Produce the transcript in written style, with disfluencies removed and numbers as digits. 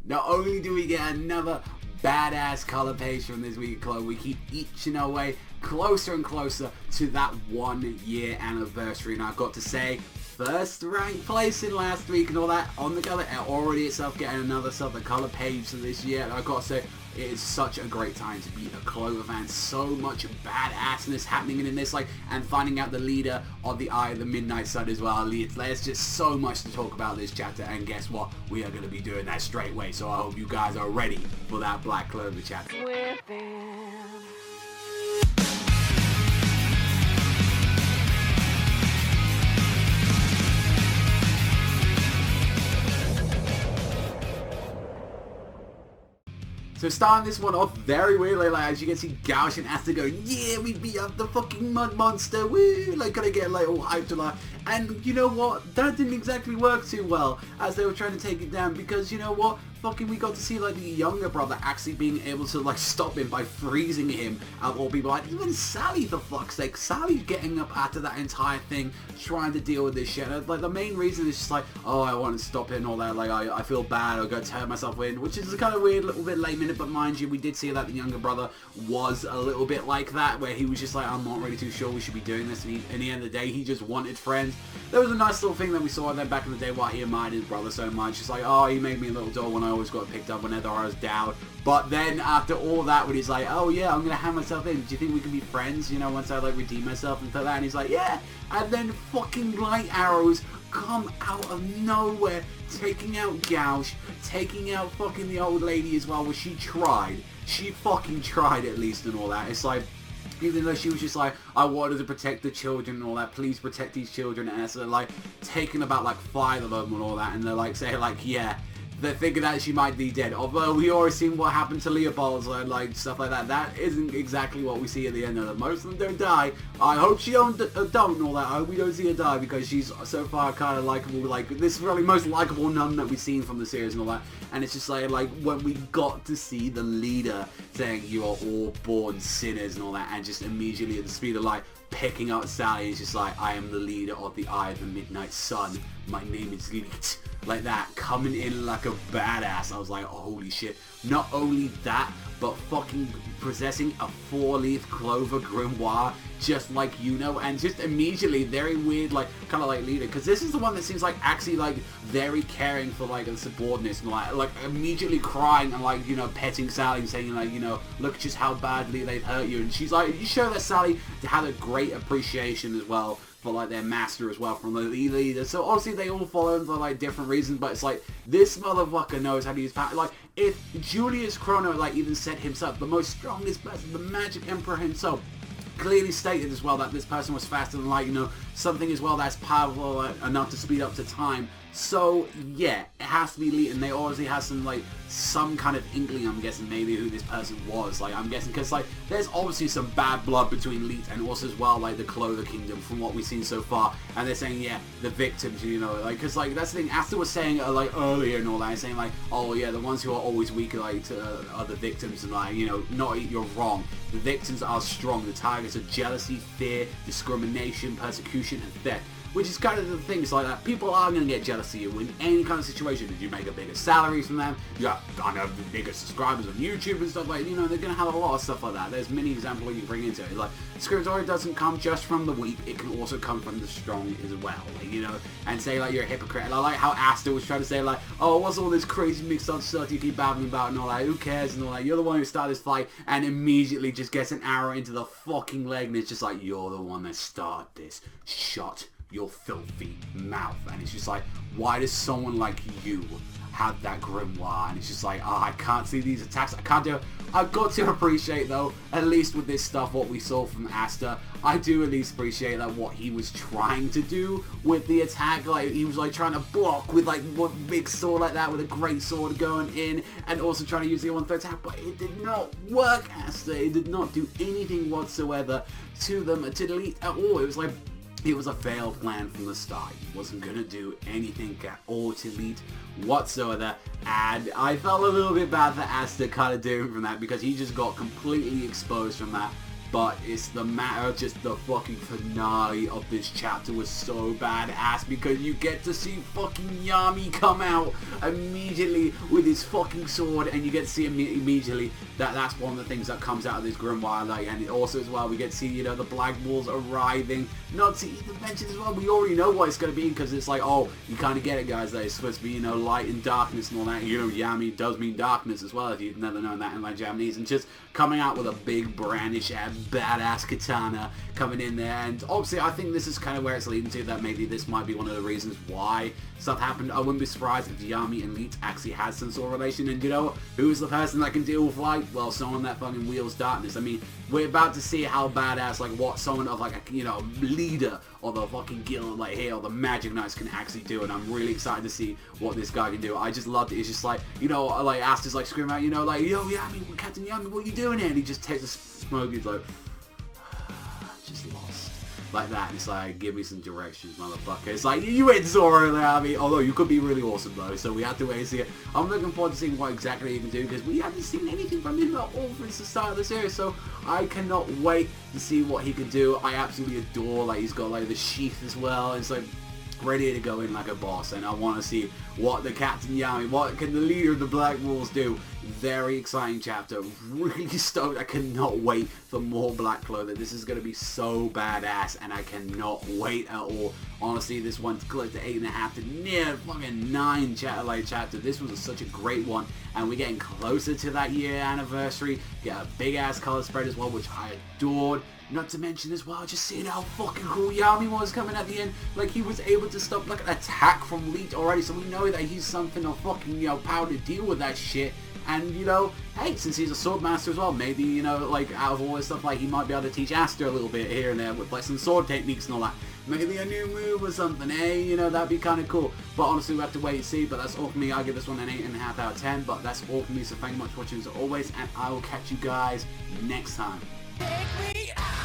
not only do we get another badass color page from this week of Clover, we keep inching our way closer and closer to that 1 year anniversary. And I've got to say, first ranked place in last week and all that on the cover, already itself getting another Southern color page for this year. And I've got to say, it is such a great time to be a Clover fan. So much badassness happening in this, like, and finding out the leader of the Eye of the Midnight Sun as well. There's just so much to talk about this chapter, and guess what? We are going to be doing that straight away. So I hope you guys are ready for that Black Clover chapter. So starting this one off very weirdly, like, as you can see Gauch and Asta going, yeah, we beat up the fucking mud monster, woo, like, gonna get like all hyped a lot. And you know what, that didn't exactly work too well as they were trying to take it down, because you know what, fucking we got to see like the younger brother actually being able to like stop him by freezing him out of all people. Like even Sally, for fuck's sake, Sally's getting up after that entire thing, trying to deal with this shit. Like the main reason is just like, oh, I want to stop it and all that, like I feel bad, I'll go turn myself in, which is a kind of weird little bit late minute, but mind you, we did see that the younger brother was a little bit like that, where he was just like, I'm not really too sure we should be doing this, and in the end of the day, he just wanted friends. There was a nice little thing that we saw then back in the day why he admired his brother so much. Just like, oh, he made me a little doll when I always got picked up whenever I was down. But then after all that, when he's like, oh yeah, I'm gonna hand myself in, do you think we can be friends, you know, once I like redeem myself and that? And he's like, yeah. And then fucking light arrows come out of nowhere, taking out Gauch, taking out fucking the old lady as well, where she fucking tried at least and all that. It's like, even though she was just like, I wanted to protect the children and all that, please protect these children, and so they're like taking about like 5 of them and all that, and they're like saying like, yeah, they're thinking that she might be dead. Although we already seen what happened to Leopold and like stuff like that. That isn't exactly what we see at the end of it. Most of them don't die. I hope she don't and all that. I hope we don't see her die, because she's so far kind of likable. Like this is really most likable nun that we've seen from the series and all that. And it's just like when we got to see the leader saying you are all born sinners and all that, and just immediately at the speed of light picking up Sally, is just like, I am the leader of the Eye of the Midnight Sun. My name is Licht. Like that, coming in like a badass. I was like, oh, holy shit. Not only that, but fucking possessing a 4-leaf clover grimoire, just like you know, and just immediately very weird, like kind of like leader, because this is the one that seems like actually like very caring for like the subordinates and like immediately crying and like, you know, petting Sally and saying like, you know, look just how badly they've hurt you. And she's like, you show that Sally had a great appreciation as well for like their master as well from the leader. So obviously they all follow him for like different reasons, but it's like this motherfucker knows how to use power. Like if Julius Chrono like even said himself, the most strongest person, the Magic Emperor himself, clearly stated as well that this person was faster than light, you know, something as well that's powerful enough to speed up to time. So yeah, it has to be Licht, and they obviously have some kind of inkling, I'm guessing, maybe who this person was. Like I'm guessing because like there's obviously some bad blood between Licht and also as well like the Clover Kingdom from what we've seen so far. And they're saying, yeah, the victims, you know, like because like that's the thing Asta was saying like earlier and all that, saying like, oh yeah, the ones who are always weaker like are the victims, and like, you know, not you're wrong. The victims are strong. The targets are jealousy, fear, discrimination, persecution, and theft. Which is kind of the things like that. People are going to get jealous of you in any kind of situation. Did you make a bigger salary from them? You got, I know, bigger subscribers on YouTube and stuff like, you know, they're going to have a lot of stuff like that. There's many examples you can bring into it. Like, discriminatory doesn't come just from the weak. It can also come from the strong as well. Like, you know, and say like you're a hypocrite. And I like how Asta was trying to say like, oh, what's all this crazy mixed up stuff you keep babbling about and all that? Who cares? And all that. You're the one who started this fight, and immediately just gets an arrow into the fucking leg, and it's just like, you're the one that started this. Shut your filthy mouth. And it's just like, why does someone like you have that grimoire? And it's just like, oh, I can't see these attacks, I can't do it. I've got to appreciate though, at least with this stuff, what we saw from Asta, I do at least appreciate that what he was trying to do with the attack. Like he was like trying to block with like one big sword like that, with a great sword going in, and also trying to use the one for attack, but it did not work, Asta. It did not do anything whatsoever to them, to delete at all. It was like, it was a failed plan from the start. He wasn't going to do anything at all to Licht whatsoever. And I felt a little bit bad for Asta kind of doing from that, because he just got completely exposed from that. but it's the matter of just the fucking finale of this chapter was so badass, because you get to see fucking Yami come out immediately with his fucking sword, and you get to see immediately that's one of the things that comes out of this grimoire, like, and also as well we get to see, you know, the Black Wolves arriving. Not to even mention as well, we already know what it's going to be, because it's like, oh, you kind of get it, guys, that it's supposed to be, you know, light and darkness and all that. You know, Yami does mean darkness as well, if you've never known that in like Japanese, and just coming out with a big brandish and badass katana coming in there. And obviously I think this is kind of where it's leading to, that maybe this might be one of the reasons why stuff happened. I wouldn't be surprised if Yami and Licht actually had some sort of relation. And you know, who's the person that can deal with light? Well, someone that fucking wields darkness. I mean, we're about to see how badass, like, what someone of, like, a, you know, leader or the fucking guild, like, here, or the Magic Knights can actually do, and I'm really excited to see what this guy can do. I just loved it. It's just like, you know, like, Asta's like screaming out, you know, like, yo, Yami, Captain Yami, what are you doing here? And he just takes a smoke, he's like, just lost. Like that, and it's like, give me some directions, motherfucker. It's like, you ain't Zoro, Yami, although you could be really awesome though, so we have to wait and see it. I'm looking forward to seeing what exactly he can do, because we haven't seen anything from him at all since the start of the series, so I cannot wait to see what he can do. I absolutely adore, like, he's got like the sheath as well. It's like ready to go in like a boss, and I want to see what the Captain Yami, what can the leader of the Black Wolves do. Very exciting chapter, really stoked. I cannot wait for more Black Clover. This is going to be so badass, and I cannot wait at all. Honestly, this one's close to 8.5 to near fucking 9 chapter. This was such a great one, and we're getting closer to that year anniversary. Get a big ass color spread as well, which I adored. Not to mention as well, just seeing how fucking cool Yami was coming at the end. Like, he was able to stop like an attack from Licht already, so we know that he's something of fucking, you know, power to deal with that shit. And, you know, hey, since he's a sword master as well, maybe, you know, like, out of all this stuff, like, he might be able to teach Asta a little bit here and there with, like, some sword techniques and all that. Maybe a new move or something, eh? You know, that'd be kind of cool. But honestly, we have to wait and see. But that's all for me. I'll give this one an 8.5 out of 10. But that's all for me. So thank you much for watching as always. And I will catch you guys next time. Take me out.